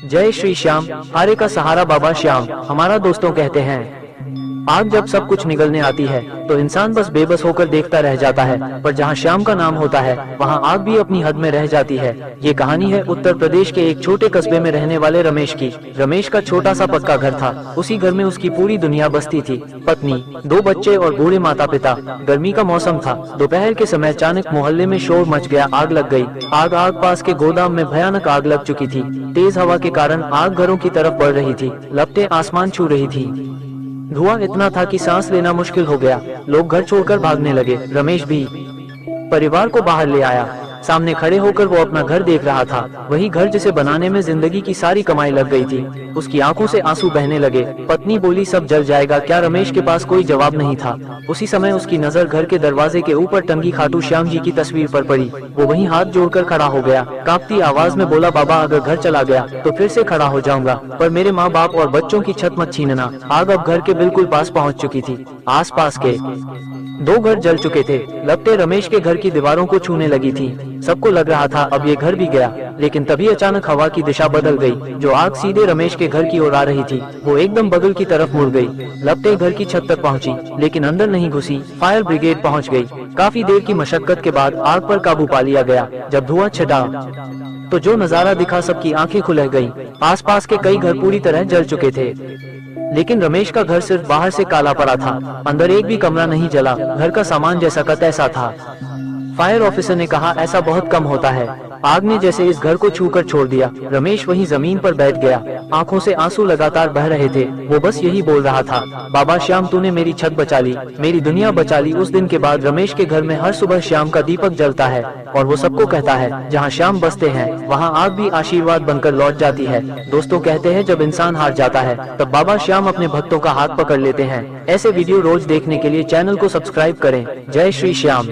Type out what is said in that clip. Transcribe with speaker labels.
Speaker 1: जय श्री श्याम, हारे का सहारा बाबा श्याम हमारा दोस्तों कहते हैं। आग जब सब कुछ निगलने आती है तो इंसान बस बेबस होकर देखता रह जाता है, पर जहाँ श्याम का नाम होता है वहाँ आग भी अपनी हद में रह जाती है। ये कहानी है उत्तर प्रदेश के एक छोटे कस्बे में रहने वाले रमेश की। रमेश का छोटा सा पक्का घर था। उसी घर में उसकी पूरी दुनिया बसती थी, पत्नी, 2 बच्चे और बूढ़े माता पिता। गर्मी का मौसम था। दोपहर के समय अचानक मोहल्ले में शोर मच गया, आग लग गई। आग पास के गोदाम में भयानक आग लग चुकी थी। तेज हवा के कारण आग घरों की तरफ बढ़ रही थी, लपटें आसमान छू रही थी। धुआं इतना था कि सांस लेना मुश्किल हो गया। लोग घर छोड़कर भागने लगे। रमेश भी परिवार को बाहर ले आया। सामने खड़े होकर वो अपना घर देख रहा था, वही घर जिसे बनाने में जिंदगी की सारी कमाई लग गई थी। उसकी आंखों से आंसू बहने लगे। पत्नी बोली, सब जल जाएगा क्या? रमेश के पास कोई जवाब नहीं था। उसी समय उसकी नजर घर के दरवाजे के ऊपर टंगी खाटू श्याम जी की तस्वीर पर पड़ी। वो वहीं हाथ जोड़कर खड़ा हो गया, कांपती आवाज में बोला, बाबा अगर घर चला गया तो फिर से खड़ा हो जाऊंगा, पर मेरे माँ बाप और बच्चों की छत मत छीनना। आग अब घर के बिल्कुल पास पहुँच चुकी थी। आस पास के 2 घर जल चुके थे। लपटें रमेश के घर की दीवारों को छूने लगी थी। सबको लग रहा था अब ये घर भी गया, लेकिन तभी अचानक हवा की दिशा बदल गई। जो आग सीधे रमेश के घर की ओर आ रही थी वो एकदम बगल की तरफ मुड़ गई। लपटें घर की छत तक पहुंची, लेकिन अंदर नहीं घुसी। फायर ब्रिगेड पहुंच गई। काफी देर की मशक्कत के बाद आग पर काबू पा लिया गया। जब धुआं छटा तो जो नजारा दिखा, सबकी आंखें खुल गईं। आसपास के कई घर पूरी तरह जल चुके थे, लेकिन रमेश का घर सिर्फ बाहर से काला पड़ा था। अंदर एक भी कमरा नहीं जला। घर का सामान जैसा का तैसा था। फायर ऑफिसर ने कहा, ऐसा बहुत कम होता है। आग ने जैसे इस घर को छूकर छोड़ दिया। रमेश वहीं जमीन पर बैठ गया। आंखों से आंसू लगातार बह रहे थे। वो बस यही बोल रहा था, बाबा श्याम तूने मेरी छत बचा ली, मेरी दुनिया बचा ली। उस दिन के बाद रमेश के घर में हर सुबह श्याम का दीपक जलता है और वो सबको कहता है, जहाँ श्याम बसते हैं वहाँ आग भी आशीर्वाद बनकर लौट जाती है। दोस्तों कहते हैं, जब इंसान हार जाता है तब बाबा श्याम अपने भक्तों का हाथ पकड़ लेते हैं। ऐसे वीडियो रोज देखने के लिए चैनल को सब्सक्राइब करें। जय श्री श्याम।